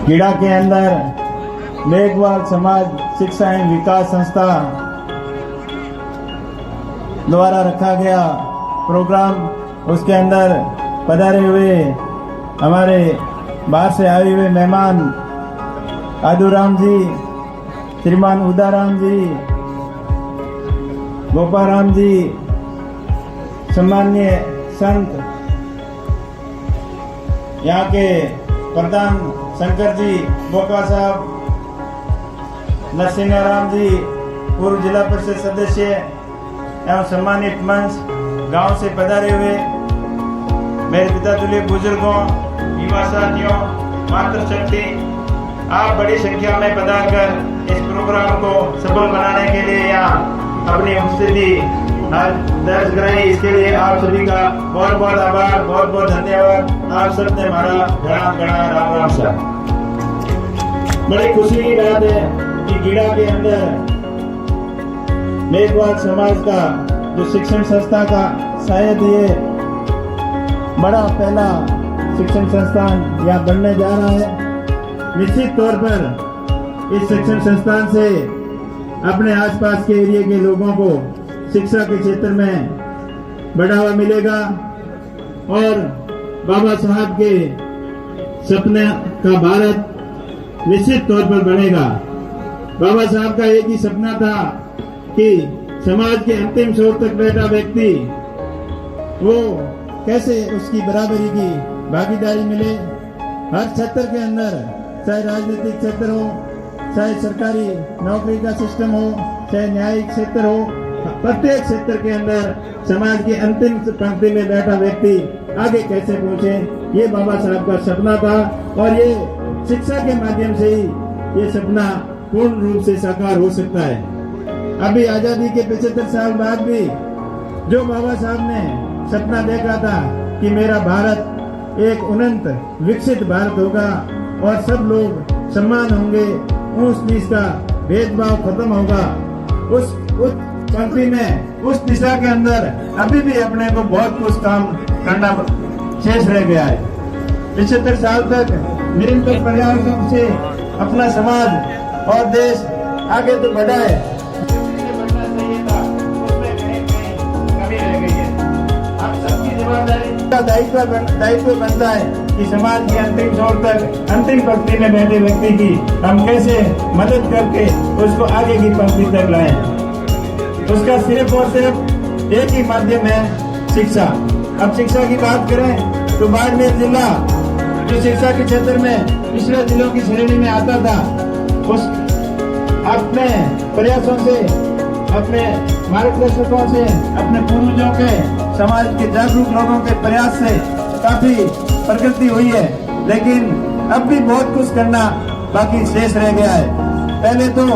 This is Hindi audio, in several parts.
गीड़ा के अंदर मेघवाल समाज शिक्षा एवं विकास संस्था द्वारा रखा गया प्रोग्राम, उसके अंदर पधारे हुए हमारे बाहर से आए हुए मेहमान आदूराम जी, श्रीमान उदाराम जी, गोपाराम जी, सम्मान्य संत, यहाँ के प्रधान शंकर जी बोका साहब, नरसिंहाराम जी पूर्व जिला परिषद सदस्य एवं सम्मानित मंच, गांव से पधारे हुए मेरे पिता तुल्य बुजुर्गों, युवा साथियों, मातृशक्ति, आप बड़ी संख्या में पधार कर इस प्रोग्राम को सफल बनाने के लिए यहाँ अपनी उपस्थिति दर्ज कराई। इसके लिए आप सभी का बहुत बहुत आभार, बहुत बहुत धन्यवाद। आप सबने हमारा घना राम राम सा। बड़ी खुशी की बात है कि गीड़ा के अंदर मेघवाल समाज का जो शिक्षण संस्था का शायद ये बड़ा पहला शिक्षण संस्थान यहाँ बनने जा रहा है। निश्चित तौर पर इस शिक्षण संस्थान से अपने आसपास के एरिया के लोगों को शिक्षा के क्षेत्र में बढ़ावा मिलेगा और बाबा साहब के सपने का भारत निश्चित तौर पर बनेगा। बाबा साहब का एक ही सपना था कि समाज के अंतिम छोर तक बैठा व्यक्ति वो कैसे उसकी बराबरी की भागीदारी मिले हर क्षेत्र के अंदर, चाहे राजनीतिक क्षेत्र हो, चाहे सरकारी नौकरी का सिस्टम हो, चाहे न्यायिक क्षेत्र हो, प्रत्येक क्षेत्र के अंदर समाज की अंतिम पंक्ति में बैठा व्यक्ति आगे कैसे पहुंचे, ये बाबा साहब का सपना था और ये शिक्षा के माध्यम से ही ये सपना पूर्ण रूप से साकार हो सकता है। अभी आजादी के 75 साल बाद भी जो बाबा साहब ने सपना देखा था कि मेरा भारत एक उन्नत विकसित भारत होगा और सब लोग समान होंगे, ऊंच नीच का भेदभाव खत्म होगा, उस पंक्ति में, उस दिशा के अंदर अभी भी अपने को बहुत कुछ काम करना शेष रह गया है। 75 साल तक निरंतर प्रयासों से अपना समाज और देश आगे तो बढ़ा है, कमी रह गई है। आप सबकी जिम्मेदारी का दायित्व बनता है कि समाज के अंतिम छोर तक, अंतिम पंक्ति में बैठे व्यक्ति की हम कैसे मदद करके उसको आगे की पंक्ति तक लाएं। उसका सिर्फ और सिर्फ एक ही माध्यम है, शिक्षा। अब शिक्षा की बात करें तो बाड़मेर जिला जो शिक्षा के क्षेत्र में पिछले जिलों की श्रेणी में आता था, उस अपने प्रयासों से, अपने मार्गदर्शकों से, अपने पूर्वजों के, समाज के जागरूक लोगों के प्रयास से काफी प्रगति हुई है, लेकिन अब भी बहुत कुछ करना बाकी शेष रह गया है। पहले तो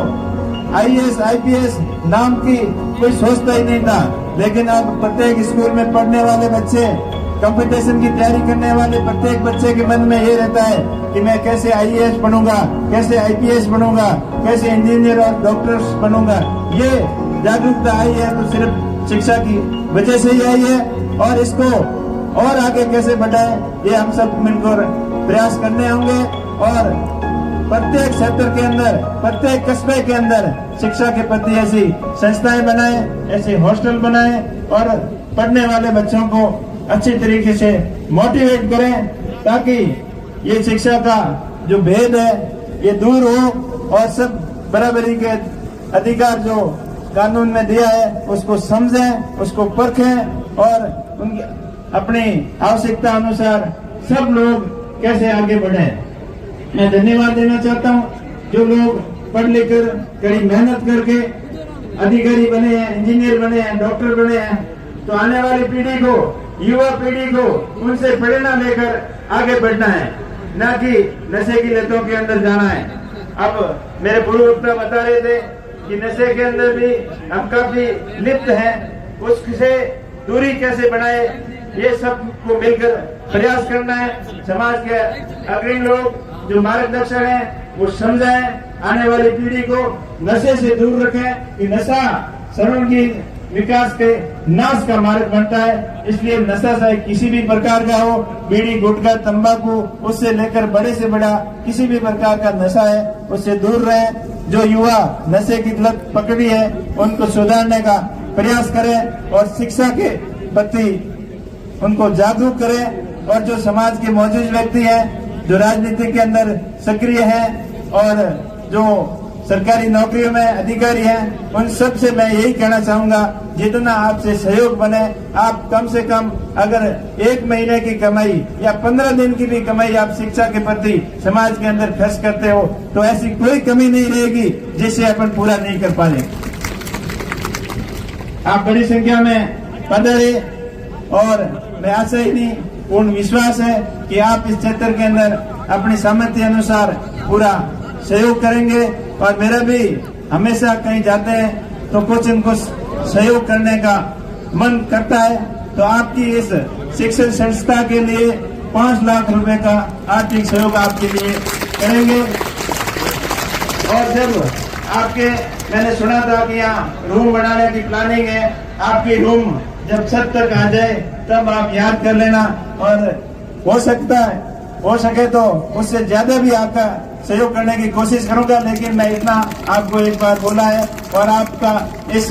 IAS, IPS नाम की कोई सोचता ही नहीं था, लेकिन अब प्रत्येक स्कूल में पढ़ने वाले बच्चे, कंपटीशन की तैयारी करने वाले प्रत्येक बच्चे के मन में ये रहता है कि मैं कैसे IAS बनूंगा, कैसे IPS बनूंगा, कैसे इंजीनियर और डॉक्टर बनूंगा। ये जागरूकता आई है तो सिर्फ शिक्षा की वजह से ही आई है और इसको और आगे कैसे बढ़ाएं, ये हम सब मिलकर प्रयास करने होंगे और प्रत्येक क्षेत्र के अंदर, प्रत्येक कस्बे के अंदर शिक्षा के प्रति ऐसी संस्थाएं बनाएं, ऐसे हॉस्टल बनाएं और पढ़ने वाले बच्चों को अच्छी तरीके से मोटिवेट करें ताकि ये शिक्षा का जो भेद है ये दूर हो और सब बराबरी के अधिकार जो कानून में दिया है उसको समझें, उसको परखें और उनकी अपनी आवश्यकता अनुसार सब लोग कैसे आगे बढ़ें। मैं धन्यवाद देना चाहता हूँ जो लोग पढ़ लिख कर कड़ी मेहनत करके अधिकारी बने हैं, इंजीनियर बने हैं, डॉक्टर बने हैं, तो आने वाली पीढ़ी को, युवा पीढ़ी को उनसे प्रेरणा लेकर आगे बढ़ना है, न कि नशे की लतों के अंदर जाना है। अब मेरे पूर्व वक्ता बता रहे थे कि नशे के अंदर भी हम काफी लिप्त हैं, उससे दूरी कैसे बनाए, ये सब को मिलकर प्रयास करना है। समाज के अग्रणी लोग जो मार्गदर्शक हैं वो समझाएं, आने वाली पीढ़ी को नशे से दूर रखें कि नशा श्रवण की विकास के नाश का मार्ग बनता है। इसलिए नशा चाहे किसी भी प्रकार का हो, बीड़ी, गुटखा, तंबाकू, उससे लेकर बड़े से बड़ा किसी भी प्रकार का नशा है उससे दूर रहें। जो युवा नशे की लत पकड़ी है उनको सुधारने का प्रयास करें और शिक्षा के प्रति उनको जागरूक करें। और जो समाज के मौजूद व्यक्ति हैं, जो राजनीति के अंदर सक्रिय हैं और जो सरकारी नौकरियों में अधिकारी हैं, उन सब से मैं यही कहना चाहूंगा, जितना आपसे सहयोग बने, आप कम से कम अगर 1 महीने की कमाई या 15 दिन की भी कमाई आप शिक्षा के प्रति समाज के अंदर खर्च करते हो तो ऐसी कोई कमी नहीं रहेगी जिसे अपन पूरा नहीं कर पाए। आप बड़ी संख्या में पधारे और मैं आशा ही नहीं, पूर्ण विश्वास है कि आप इस क्षेत्र के अंदर अपनी सामर्थ्य अनुसार पूरा सहयोग करेंगे। और मेरा भी हमेशा कहीं जाते हैं तो कुछ न कुछ सहयोग करने का मन करता है, तो आपकी इस शिक्षण संस्था के लिए 5 लाख रुपए का आर्थिक सहयोग आपके लिए करेंगे। और जब आपके मैंने सुना था कि यहाँ रूम बनाने की प्लानिंग है, आपकी रूम जब छत तक आ जाए तब आप याद कर लेना, और हो सके तो उससे ज्यादा भी आपका सहयोग करने की कोशिश करूंगा। लेकिन मैं इतना आपको एक बार बोला है, और आपका इस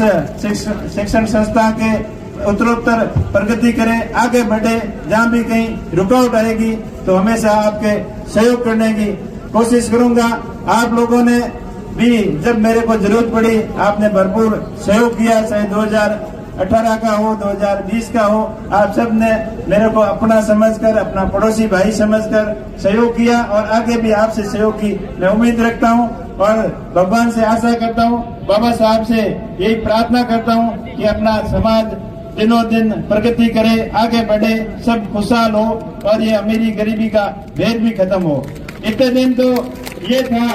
शिक्षण संस्था के उत्तरोत्तर प्रगति करें, आगे बढ़े। जहां भी कहीं रुकावट आएगी तो हमेशा आपके सहयोग करने की कोशिश करूंगा। आप लोगों ने भी जब मेरे को जरूरत पड़ी आपने भरपूर सहयोग किया, चाहे 2018 का हो, 2020 का हो, आप सब ने मेरे को अपना समझकर, अपना पड़ोसी भाई समझकर सहयोग किया और आगे भी आपसे सहयोग की मैं उम्मीद रखता हूं। और भगवान से आशा करता हूं, बाबा साहब से यही प्रार्थना करता हूं कि अपना समाज दिनों दिन प्रगति करे, आगे बढ़े, सब खुशहाल हो और ये अमीरी गरीबी का भेद भी खत्म हो। इतने दिन तो ये था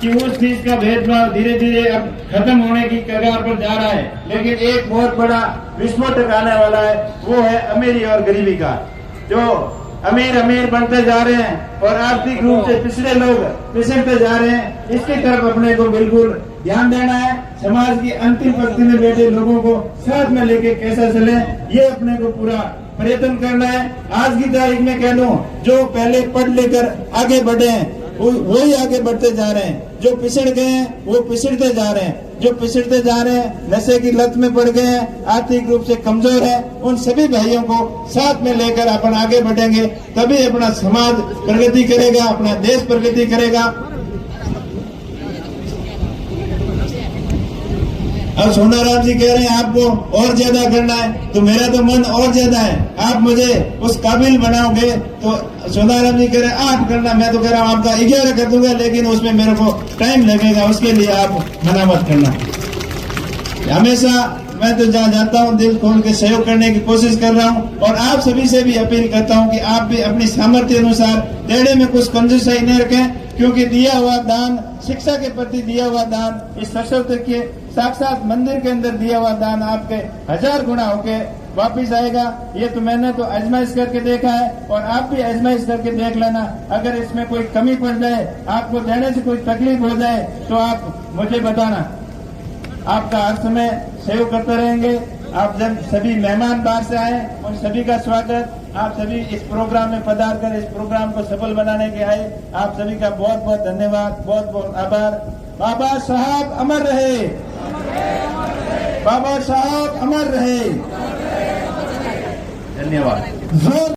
कि उस चीज का भेदभाव धीरे धीरे अब खत्म होने की कगार पर जा रहा है, लेकिन एक बहुत बड़ा विस्फोटक आने वाला है, वो है अमीरी और गरीबी का। जो अमीर बनते जा रहे हैं और आर्थिक रूप से पिछड़े लोग पिछड़ते जा रहे हैं, इसकी तरफ अपने को बिल्कुल ध्यान देना है। समाज की अंतिम पंक्ति में बैठे लोगों को साथ में लेके कैसे चले, ये अपने को पूरा प्रयत्न करना है। आज की तारीख में कह दूं, जो पहले पढ़ लेकर आगे बढ़े हैं वही आगे बढ़ते जा रहे हैं, जो पिछड़ गए हैं वो पिछड़ते जा रहे हैं, जो पिछड़ते जा रहे हैं नशे की लत में पड़ गए हैं, आर्थिक रूप से कमजोर है, उन सभी भाइयों को साथ में लेकर अपन आगे बढ़ेंगे, तभी अपना समाज प्रगति करेगा, अपना देश प्रगति करेगा। अब सोनाराम जी कह रहे हैं आपको और ज्यादा करना है, तो मेरा तो मन और ज्यादा है, आप मुझे उस काबिल बनाओगे तो सोनाराम जी कह रहे हैं 8 करना, मैं तो कह रहा हूँ आपका 11 कर दूंगा, लेकिन उसमें मेरे को टाइम लगेगा, उसके लिए आप मना मत करना। हमेशा मैं तो जहाँ जाता हूँ दिल खोल के सहयोग करने की कोशिश कर रहा हूँ, और आप सभी से भी अपील करता हूँ कि आप भी अपनी सामर्थ्य अनुसार देने में कुछ कंजूसाई न रखें, क्योंकि दिया हुआ दान, शिक्षा के प्रति दिया हुआ दान, इस सशस्त्र के साक्षात मंदिर के अंदर दिया हुआ दान आपके 1000 गुना होके वापिस आएगा। ये तो मैंने तो आजमाइश करके देखा है, और आप भी आजमाइश करके देख लेना। अगर इसमें कोई कमी पड़ जाए, आपको देने से कोई तकलीफ हो जाए, तो आप मुझे बताना, आपका हर समय सहयोग करते रहेंगे। आप जब सभी मेहमान बाहर से आए, उन सभी का स्वागत। आप सभी इस प्रोग्राम में पधार कर इस प्रोग्राम को सफल बनाने के आए, आप सभी का बहुत बहुत धन्यवाद, बहुत बहुत आभार। बाबा साहब अमर रहे, बाबा साहब अमर रहे। धन्यवाद।